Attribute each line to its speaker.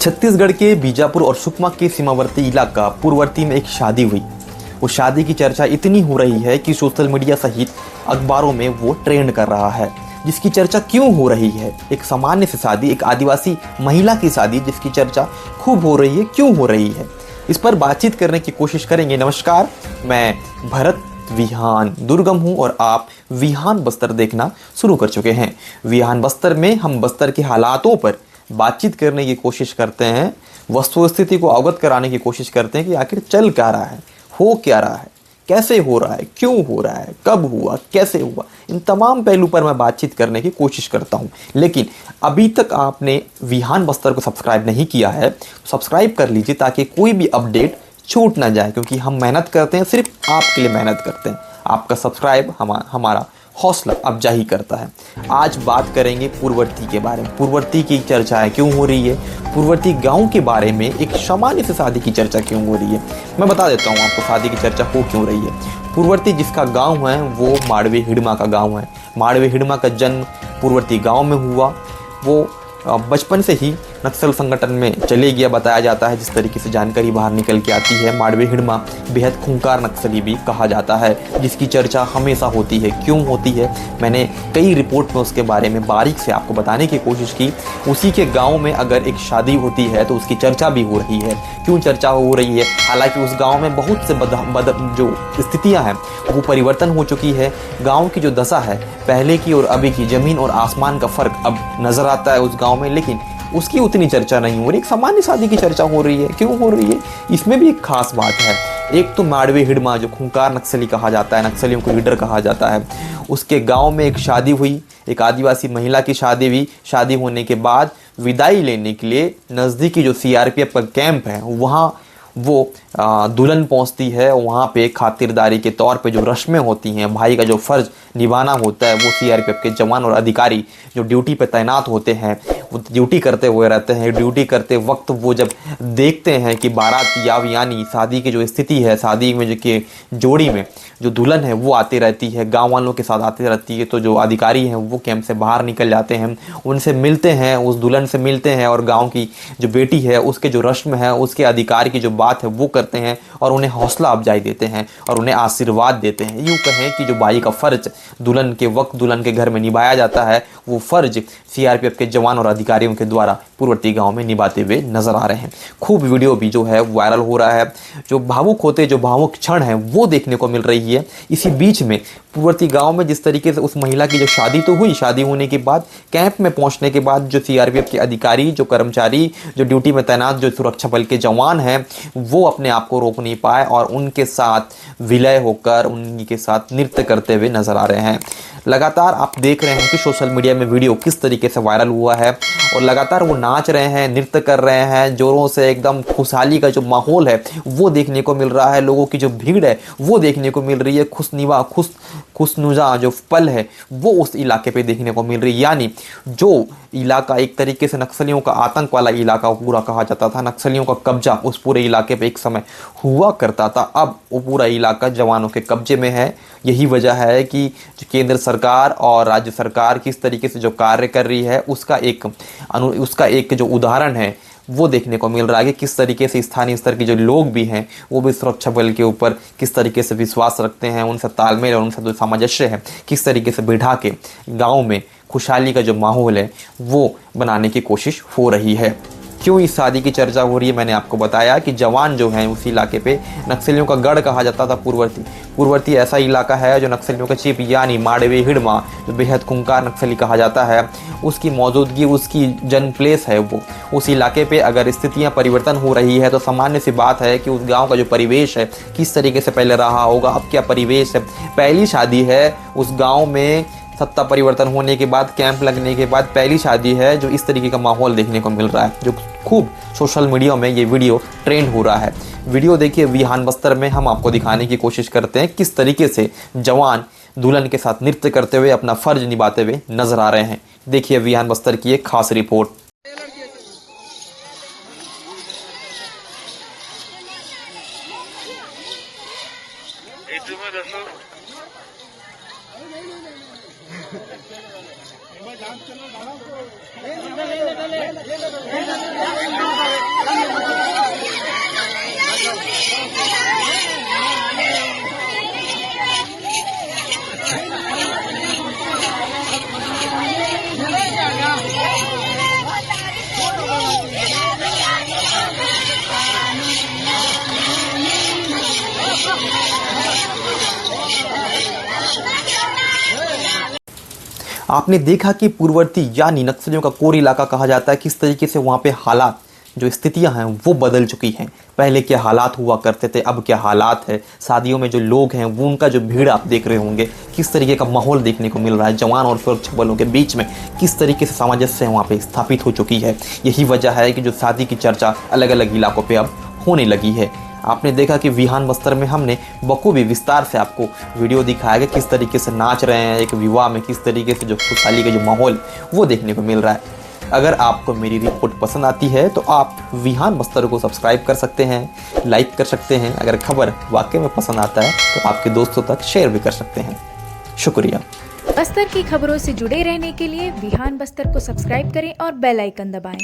Speaker 1: छत्तीसगढ़ के बीजापुर और सुकमा के सीमावर्ती इलाका पूर्ववर्ती में एक शादी हुई। उस शादी की चर्चा इतनी हो रही है कि सोशल मीडिया सहित अखबारों में वो ट्रेंड कर रहा है। जिसकी चर्चा क्यों हो रही है? एक सामान्य सी शादी, एक आदिवासी महिला की शादी जिसकी चर्चा खूब हो रही है, क्यों हो रही है? इस पर बातचीत करने की कोशिश करेंगे। नमस्कार, मैं भरत विहान दुर्गम हूँ और आप विहान बस्तर देखना शुरू कर चुके हैं। विहान बस्तर में हम बस्तर के हालातों पर बातचीत करने की कोशिश करते हैं, वस्तु स्थिति को अवगत कराने की कोशिश करते हैं कि आखिर चल क्या रहा है, हो क्या रहा है, कैसे हो रहा है, क्यों हो रहा है, कब हुआ, कैसे हुआ। इन तमाम पहलू पर मैं बातचीत करने की कोशिश करता हूं। लेकिन अभी तक आपने विहान बस्तर को सब्सक्राइब नहीं किया है तो सब्सक्राइब कर लीजिए ताकि कोई भी अपडेट छूट ना जाए, क्योंकि हम मेहनत करते हैं, सिर्फ आपके लिए मेहनत करते हैं। आपका सब्सक्राइब हमारा हौसला अफजाई करता है। आज बात करेंगे पूर्ववर्ती के बारे में। पूर्ववर्ती की चर्चाएं क्यों हो रही है, पूर्ववर्ती गांव के बारे में एक सामान्य से शादी की चर्चा क्यों हो रही है। मैं बता देता हूं आपको शादी की चर्चा हो क्यों रही है। पूर्ववर्ती जिसका गांव है वो माड़वे हिड़मा का गांव है। माड़वे हिड़मा का जन्म पूर्ववर्ती गांव में हुआ। वो बचपन से ही नक्सल संगठन में चले गया, बताया जाता है। जिस तरीके से जानकारी बाहर निकल के आती है, माड़वे हिड़मा बेहद खूंखार नक्सली भी कहा जाता है, जिसकी चर्चा हमेशा होती है। क्यों होती है? मैंने कई रिपोर्ट में उसके बारे में बारीक से आपको बताने की कोशिश की। उसी के गांव में अगर एक शादी होती है तो उसकी चर्चा भी हो रही है। क्यों चर्चा हो रही है? हालांकि उस गाँव में बहुत से जो स्थितियाँ हैं वो परिवर्तन हो चुकी है। गाँव की जो दशा है पहले की और अभी की, ज़मीन और आसमान का फ़र्क अब नज़र आता है उस गाँव में, लेकिन उसकी उतनी चर्चा नहीं हो रही। एक सामान्य शादी की चर्चा हो रही है। क्यों हो रही है? इसमें भी एक खास बात है। एक तो माड़वे हिड़मा जो खूंखार नक्सली कहा जाता है, नक्सलियों को लीडर कहा जाता है, उसके गांव में एक शादी हुई, एक आदिवासी महिला की शादी हुई। शादी होने के बाद विदाई लेने के लिए नज़दीकी जो सीआरपीएफ का कैंप है वहाँ वो दुल्हन पहुंचती है। वहाँ पे खातिरदारी के तौर पे जो रस्में होती हैं, भाई का जो फ़र्ज निभाना होता है, वो सीआरपीएफ के जवान और अधिकारी जो ड्यूटी पे तैनात होते हैं वो ड्यूटी करते हुए रहते हैं। ड्यूटी करते वक्त वो जब देखते हैं कि बारात यानी शादी की जो स्थिति है, शादी में जो कि जोड़ी में जो दुल्हन है वो आती रहती है, गाँव वालों के साथ आती रहती है, तो जो अधिकारी हैं वो कैंप से बाहर निकल जाते हैं, उनसे मिलते हैं, उस दुल्हन से मिलते हैं और गाँव की जो बेटी है उसके जो रस्म है, उसके अधिकार की जो बात है वो करते हैं और उन्हें हौसला अफजाई देते हैं और उन्हें आशीर्वाद देते हैं। यूँ कहें कि जो भाई का फ़र्ज दुल्हन के वक्त दुल्हन के घर में निभाया जाता है, वो फ़र्ज सीआरपीएफ के जवान और अधिकारियों के द्वारा पूर्ववर्ती गांव में निभाते हुए नजर आ रहे हैं। खूब वीडियो भी जो है वायरल हो रहा है। जो भावुक होते, जो भावुक क्षण हैं वो देखने को मिल रही है। इसी बीच में पूर्ववर्ती गांव में जिस तरीके से उस महिला की जो शादी तो हुई, शादी होने के बाद कैंप में पहुंचने के बाद जो सीआरपीएफ के अधिकारी, जो कर्मचारी, जो ड्यूटी में तैनात जो सुरक्षा बल के जवान हैं, वो अपने आप को रोक नहीं पाए और उनके साथ विलय होकर उनके साथ नृत्य करते हुए नजर आ रहे हैं। लगातार आप देख रहे हैं कि सोशल मीडिया में वीडियो किस तरीके से वायरल हुआ है और लगातार वो नाच रहे हैं, नृत्य कर रहे हैं जोरों से। एकदम खुशहाली का जो माहौल है वो देखने को मिल रहा है। लोगों की जो भीड़ है वो देखने को मिल रही है। खुशनुमा जो पल है वो उस इलाके पे देखने को मिल रही है। यानी जो इलाका एक तरीके से नक्सलियों का आतंक वाला इलाका पूरा कहा जाता था, नक्सलियों का कब्जा उस पूरे इलाके पे एक समय हुआ करता था, अब वो पूरा इलाका जवानों के कब्जे में है। यही वजह है कि केंद्र सरकार और राज्य सरकार किस तरीके से जो कार्य कर रही है उसका एक जो उदाहरण है वो देखने को मिल रहा है कि किस तरीके से स्थानीय स्तर के जो लोग भी हैं वो भी सुरक्षा बल के ऊपर किस तरीके से विश्वास रखते हैं, उनसे तालमेल और उनसे जो सामंजस्य है किस तरीके से बिठा के गाँव में खुशहाली का जो माहौल है वो बनाने की कोशिश हो रही है। क्यों इस शादी की चर्चा हो रही है? मैंने आपको बताया कि जवान जो हैं उस इलाके पे नक्सलियों का गढ़ कहा जाता था पूर्ववर्ती ऐसा इलाका है जो नक्सलियों का चिप यानी माड़वे हिड़मा जो बेहद खूंखार नक्सली कहा जाता है, उसकी मौजूदगी, उसकी जन्म प्लेस है वो। उस इलाके पे अगर स्थितियाँ परिवर्तन हो रही है तो सामान्य सी बात है कि उस गाँव का जो परिवेश है किस तरीके से पहले रहा होगा, अब क्या परिवेश है। पहली शादी है उस गाँव में, सत्ता परिवर्तन होने के बाद, कैंप लगने के बाद पहली शादी है जो इस तरीके का माहौल देखने को मिल रहा है, जो खूब सोशल मीडिया में ये वीडियो ट्रेंड हो रहा है। वीडियो देखिए, विहान बस्तर में हम आपको दिखाने की कोशिश करते हैं किस तरीके से जवान दुल्हन के साथ नृत्य करते हुए अपना फर्ज निभाते हुए नजर आ रहे हैं। देखिए विहान बस्तर की एक खास रिपोर्ट।
Speaker 2: ले
Speaker 1: आपने देखा कि पूर्ववर्ती यानी नक्सलियों का कोर इलाका कहा जाता है, किस तरीके से वहाँ पे हालात, जो स्थितियां हैं वो बदल चुकी हैं। पहले क्या हालात हुआ करते थे, अब क्या हालात है। शादियों में जो लोग हैं वो, उनका जो भीड़ आप देख रहे होंगे, किस तरीके का माहौल देखने को मिल रहा है। जवान और सुरक्षा बलों के बीच में किस तरीके से सामंजस्य वहाँ पे स्थापित हो चुकी है। यही वजह है कि जो शादी की चर्चा अलग अलग इलाकों पर अब होने लगी है। आपने देखा कि विहान बस्तर में हमने बखूबी विस्तार से आपको वीडियो दिखाया कि किस तरीके से नाच रहे हैं एक विवाह में, किस तरीके से जो खुशहाली का जो माहौल वो देखने को मिल रहा है। अगर आपको मेरी रिपोर्ट पसंद आती है तो आप विहान बस्तर को सब्सक्राइब कर सकते हैं, लाइक कर सकते हैं। अगर खबर वाकई में पसंद आता है तो आपके दोस्तों तक शेयर भी कर सकते हैं। शुक्रिया।
Speaker 2: बस्तर की खबरों से जुड़े रहने के लिए विहान बस्तर को सब्सक्राइब करें और बेल आइकन दबाएं।